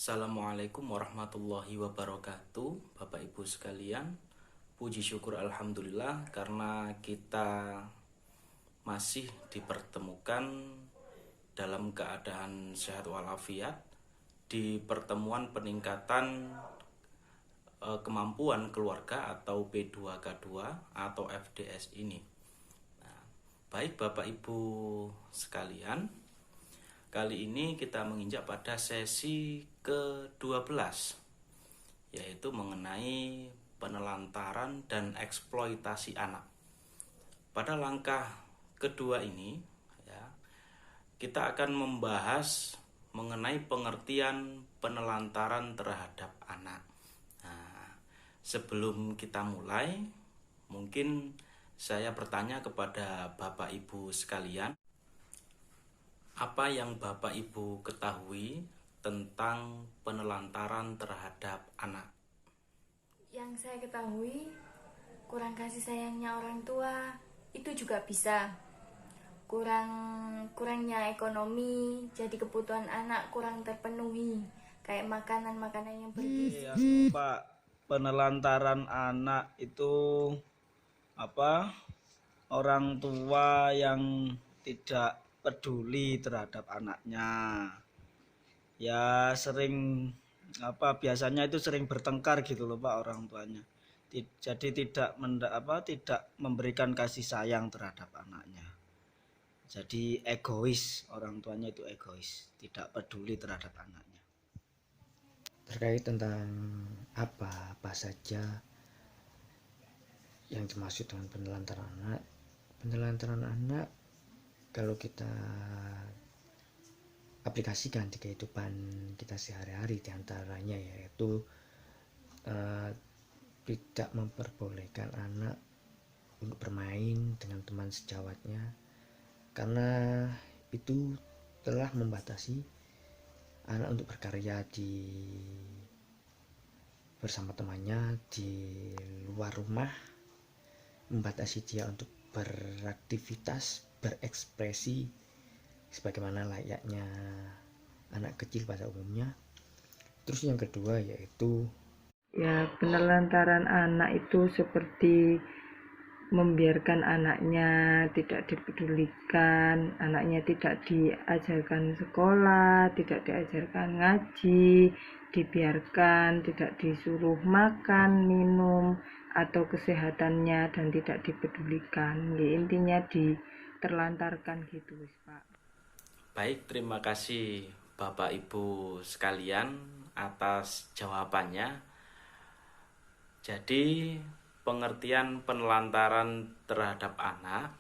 Assalamualaikum warahmatullahi wabarakatuh, Bapak Ibu sekalian. Puji syukur alhamdulillah karena kita masih dipertemukan dalam keadaan sehat walafiat di pertemuan peningkatan kemampuan keluarga atau P2K2 atau FDS ini. Baik Bapak Ibu sekalian, kali ini kita menginjak pada sesi ke-12, yaitu mengenai penelantaran dan eksploitasi anak. Pada langkah kedua ini, kita akan membahas mengenai pengertian penelantaran terhadap anak. Nah, sebelum kita mulai, mungkin saya bertanya kepada Bapak Ibu sekalian, apa yang Bapak Ibu ketahui tentang penelantaran terhadap anak? Yang saya ketahui, kurang kasih sayangnya orang tua itu juga bisa. Kurangnya ekonomi, jadi kebutuhan anak kurang terpenuhi, kayak makanan-makanan yang bergizi. Pak, penelantaran anak itu orang tua yang tidak peduli terhadap anaknya. Ya sering biasanya itu sering bertengkar gitu loh Pak, orang tuanya. Jadi tidak memberikan kasih sayang terhadap anaknya. Jadi egois, orang tuanya itu egois, tidak peduli terhadap anaknya. Terkait tentang apa saja yang dimaksud dengan penelantaran anak kalau kita aplikasikan di kehidupan kita sehari-hari, diantaranya yaitu tidak memperbolehkan anak untuk bermain dengan teman sejawatnya, karena itu telah membatasi anak untuk berkarya bersama temannya di luar rumah, membatasi dia untuk beraktivitas, berekspresi sebagaimana layaknya anak kecil pada umumnya. Terus yang kedua yaitu penelantaran anak itu seperti membiarkan anaknya tidak dipedulikan, anaknya tidak diajarkan sekolah, tidak diajarkan ngaji, dibiarkan, tidak disuruh makan, minum, atau kesehatannya dan tidak dipedulikan. Intinya diterlantarkan gitu, Pak. Baik, terima kasih Bapak Ibu sekalian atas jawabannya. Jadi pengertian penelantaran terhadap anak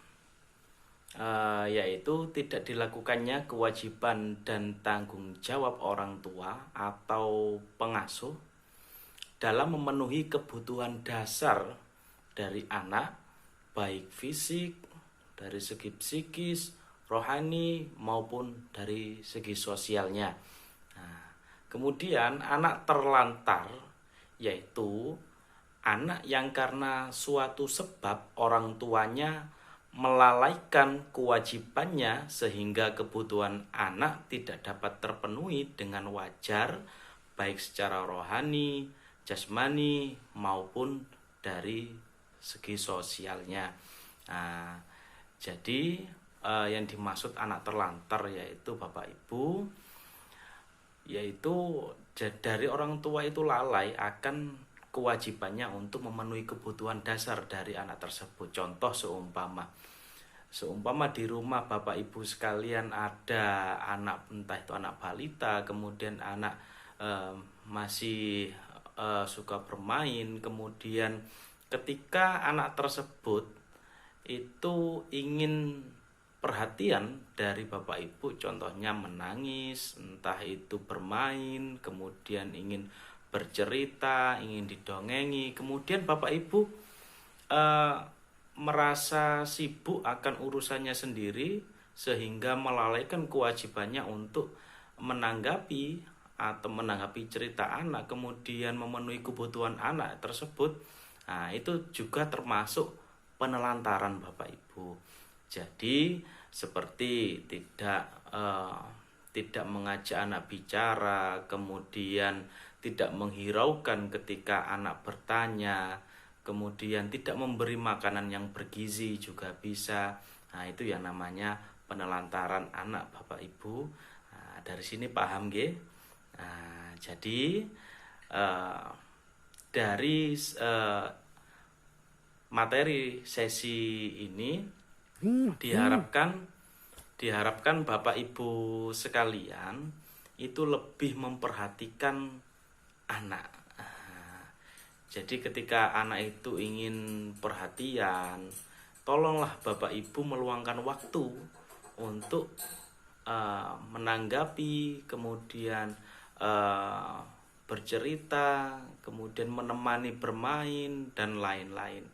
yaitu tidak dilakukannya kewajiban dan tanggung jawab orang tua atau pengasuh dalam memenuhi kebutuhan dasar dari anak, baik fisik, dari segi psikis, rohani, maupun dari segi sosialnya. Nah, kemudian anak terlantar yaitu anak yang karena suatu sebab orang tuanya melalaikan kewajibannya sehingga kebutuhan anak tidak dapat terpenuhi dengan wajar, baik secara rohani, jasmani maupun dari segi sosialnya. Nah, jadi yang dimaksud anak terlantar yaitu Bapak Ibu, yaitu dari orang tua itu lalai akan kewajibannya untuk memenuhi kebutuhan dasar dari anak tersebut. Contoh seumpama di rumah Bapak Ibu sekalian ada anak, entah itu anak balita, kemudian anak masih suka bermain, kemudian ketika anak tersebut itu ingin perhatian dari Bapak Ibu, contohnya menangis, entah itu bermain, kemudian ingin bercerita, ingin didongengi, kemudian Bapak Ibu merasa sibuk akan urusannya sendiri sehingga melalaikan kewajibannya untuk menanggapi cerita anak, kemudian memenuhi kebutuhan anak tersebut. Nah, itu juga termasuk penelantaran Bapak Ibu. Jadi seperti tidak tidak mengajak anak bicara, kemudian tidak menghiraukan ketika anak bertanya, kemudian tidak memberi makanan yang bergizi juga bisa. Nah, itu yang namanya penelantaran anak, Bapak Ibu. Nah, dari sini paham nggih? Nah, jadi dari materi sesi ini diharapkan Bapak Ibu sekalian itu lebih memperhatikan anak. Jadi ketika anak itu ingin perhatian, tolonglah Bapak Ibu meluangkan waktu untuk menanggapi, kemudian bercerita, kemudian menemani bermain dan lain-lain.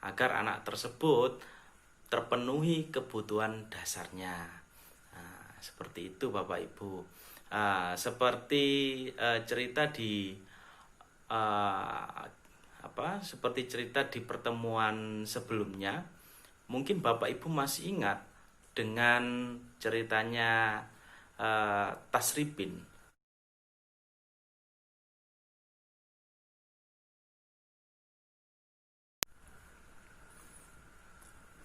Agar anak tersebut terpenuhi kebutuhan dasarnya. Seperti itu Bapak Ibu. Seperti cerita di seperti cerita di pertemuan sebelumnya, mungkin Bapak Ibu masih ingat dengan ceritanya Tasripin.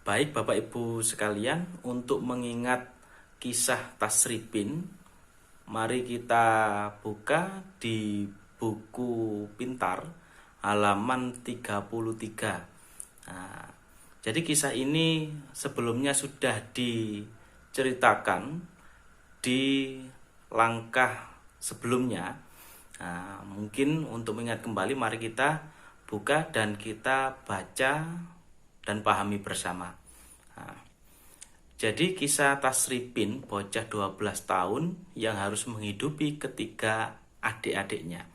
Baik Bapak Ibu sekalian, untuk mengingat kisah Tasripin, mari kita buka di buku pintar halaman 33. Jadi kisah ini sebelumnya sudah diceritakan di langkah sebelumnya. Mungkin untuk mengingat kembali, mari kita buka dan kita baca dan pahami bersama. Jadi kisah Tasripin, bocah 12 tahun yang harus menghidupi ketiga adik-adiknya.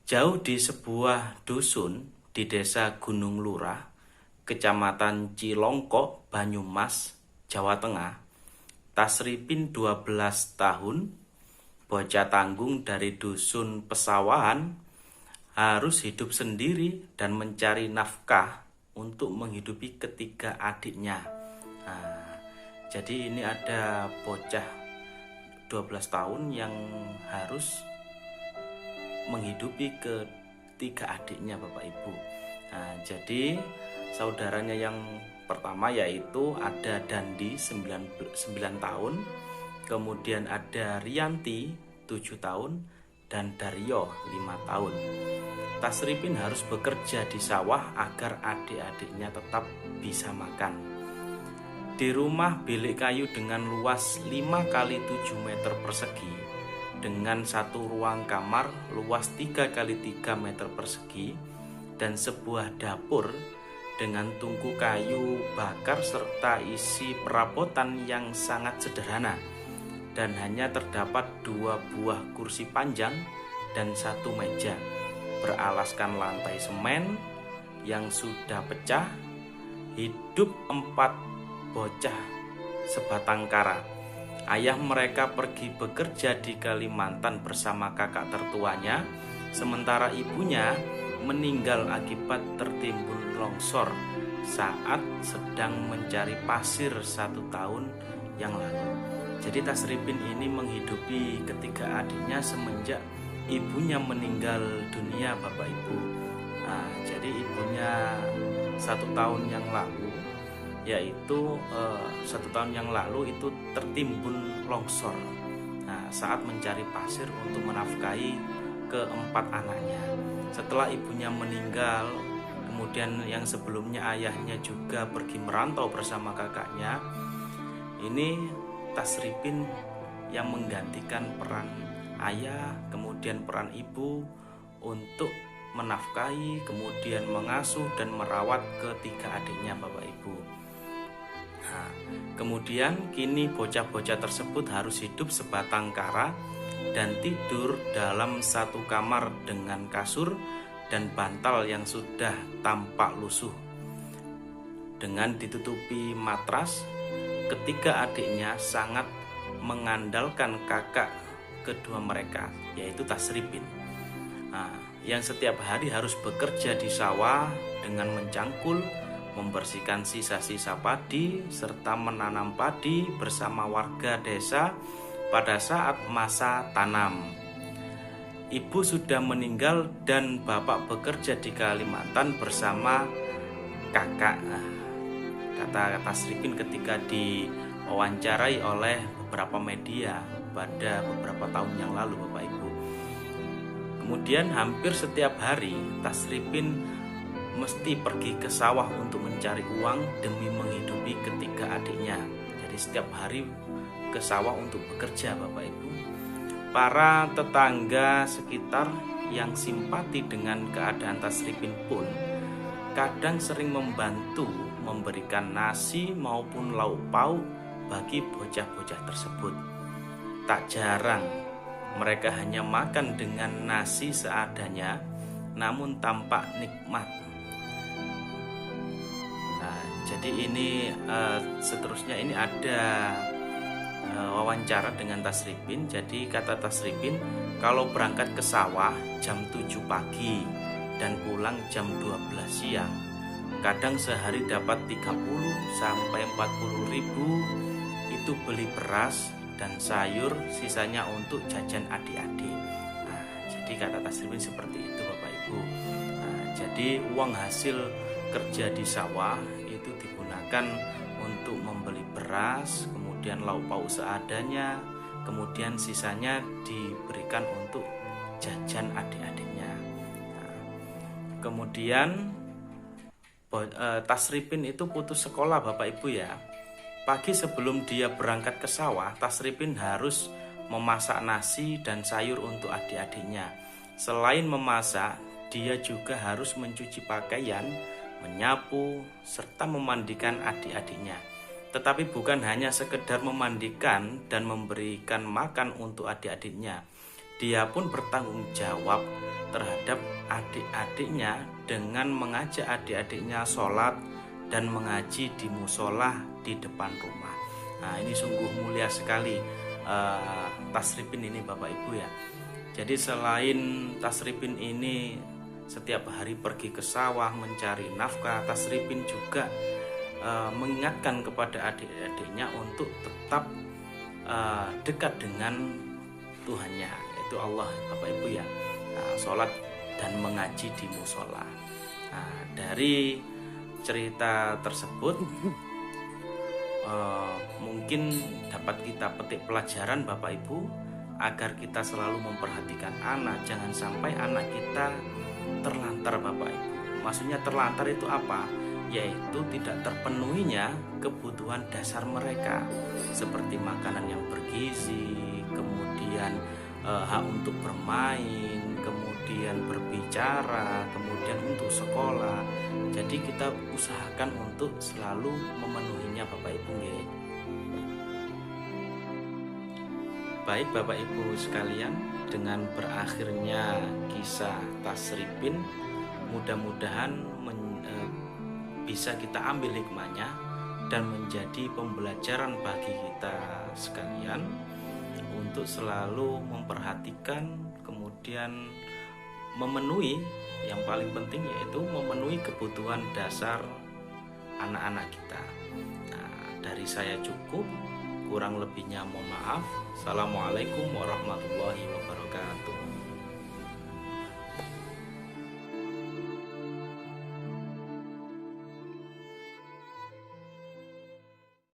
Jauh di sebuah dusun di desa Gunung Lurah, kecamatan Cilongkok, Banyumas, Jawa Tengah, Tasripin 12 tahun, bocah tanggung dari dusun pesawahan, harus hidup sendiri dan mencari nafkah untuk menghidupi ketiga adiknya. Jadi ini ada bocah 12 tahun yang harus menghidupi ketiga adiknya Bapak Ibu. Jadi saudaranya yang pertama yaitu ada Dandi 9 tahun, kemudian ada Rianti 7 tahun, dan Daryo 5 tahun. Tasripin harus bekerja di sawah agar adik-adiknya tetap bisa makan. Di rumah bilik kayu dengan luas 5 kali 7 meter persegi, dengan satu ruang kamar luas 3 kali 3 meter persegi, dan sebuah dapur dengan tungku kayu bakar serta isi perabotan yang sangat sederhana, dan hanya terdapat 2 buah kursi panjang dan 1 meja beralaskan lantai semen yang sudah pecah. Hidup 4 bocah sebatang kara. Ayah mereka pergi bekerja di Kalimantan bersama kakak tertuanya, sementara ibunya meninggal akibat tertimbun longsor saat sedang mencari pasir 1 tahun yang lalu. Jadi Tasripin ini menghidupi ketiga adiknya semenjak ibunya meninggal dunia Bapak Ibu. Jadi ibunya 1 tahun yang lalu, yaitu 1 tahun yang lalu itu tertimbun longsor saat mencari pasir untuk menafkahi keempat anaknya. Setelah ibunya meninggal, kemudian yang sebelumnya ayahnya juga pergi merantau bersama kakaknya, ini Tasripin yang menggantikan peran ayah, kemudian peran ibu untuk menafkahi, kemudian mengasuh dan merawat ketiga adiknya Bapak Ibu. Kemudian kini bocah-bocah tersebut harus hidup sebatang kara dan tidur dalam satu kamar dengan kasur dan bantal yang sudah tampak lusuh. Dengan ditutupi matras, ketiga adiknya sangat mengandalkan kakak kedua mereka, yaitu Tasripin, yang setiap hari harus bekerja di sawah dengan mencangkul, membersihkan sisa-sisa padi serta menanam padi bersama warga desa pada saat masa tanam. Ibu sudah meninggal dan bapak bekerja di Kalimantan bersama kakak, kata Tasripin ketika diwawancarai oleh beberapa media pada beberapa tahun yang lalu, Bapak Ibu. Kemudian hampir setiap hari Tasripin mesti pergi ke sawah untuk mencari uang demi menghidupi ketiga adiknya. Jadi setiap hari ke sawah untuk bekerja, Bapak Ibu. Para tetangga sekitar yang simpati dengan keadaan Tasripin pun kadang sering membantu memberikan nasi maupun lauk pauk bagi bocah-bocah tersebut. Tak jarang mereka hanya makan dengan nasi seadanya, namun tampak nikmat. Nah, jadi ini seterusnya ini ada wawancara dengan Tasripin. Jadi kata Tasripin, kalau berangkat ke sawah jam 7 pagi dan pulang jam 12 siang, kadang sehari dapat 30 sampai 40 ribu. Itu beli beras dan sayur, sisanya untuk jajan adik-adik. Nah, jadi kata Tasripin seperti itu, Bapak Ibu. Nah, jadi uang hasil kerja di sawah itu digunakan untuk membeli beras, kemudian lauk pauk seadanya, kemudian sisanya diberikan untuk jajan adik-adiknya. Nah, kemudian Tasripin itu putus sekolah, Bapak Ibu ya. Pagi sebelum dia berangkat ke sawah, Tasripin harus memasak nasi dan sayur untuk adik-adiknya. Selain memasak, dia juga harus mencuci pakaian, menyapu, serta memandikan adik-adiknya. Tetapi bukan hanya sekedar memandikan dan memberikan makan untuk adik-adiknya. Dia pun bertanggung jawab terhadap adik-adiknya dengan mengajak adik-adiknya sholat dan mengaji di musola di depan rumah. Nah, ini sungguh mulia sekali Tasripin ini, Bapak Ibu ya. Jadi selain Tasripin ini setiap hari pergi ke sawah mencari nafkah, Tasripin juga mengingatkan kepada adik-adiknya untuk tetap dekat dengan Tuhannya, yaitu Allah, Bapak Ibu ya. Nah, sholat dan mengaji di musola. Nah, dari cerita tersebut mungkin dapat kita petik pelajaran, Bapak Ibu, agar kita selalu memperhatikan anak. Jangan sampai anak kita terlantar, Bapak Ibu. Maksudnya terlantar itu apa? Yaitu tidak terpenuhinya kebutuhan dasar mereka, seperti makanan yang bergizi, kemudian hak untuk bermain, kemudian berbicara, kemudian untuk sekolah. Jadi kita usahakan untuk selalu memenuhinya, Bapak Ibu. Baik Bapak Ibu sekalian, dengan berakhirnya kisah Tasripin, mudah-mudahan bisa kita ambil hikmahnya dan menjadi pembelajaran bagi kita sekalian untuk selalu memperhatikan, kemudian memenuhi, yang paling penting yaitu memenuhi kebutuhan dasar anak-anak kita. Nah, dari saya cukup, kurang lebihnya mohon maaf. Assalamualaikum warahmatullahi wabarakatuh.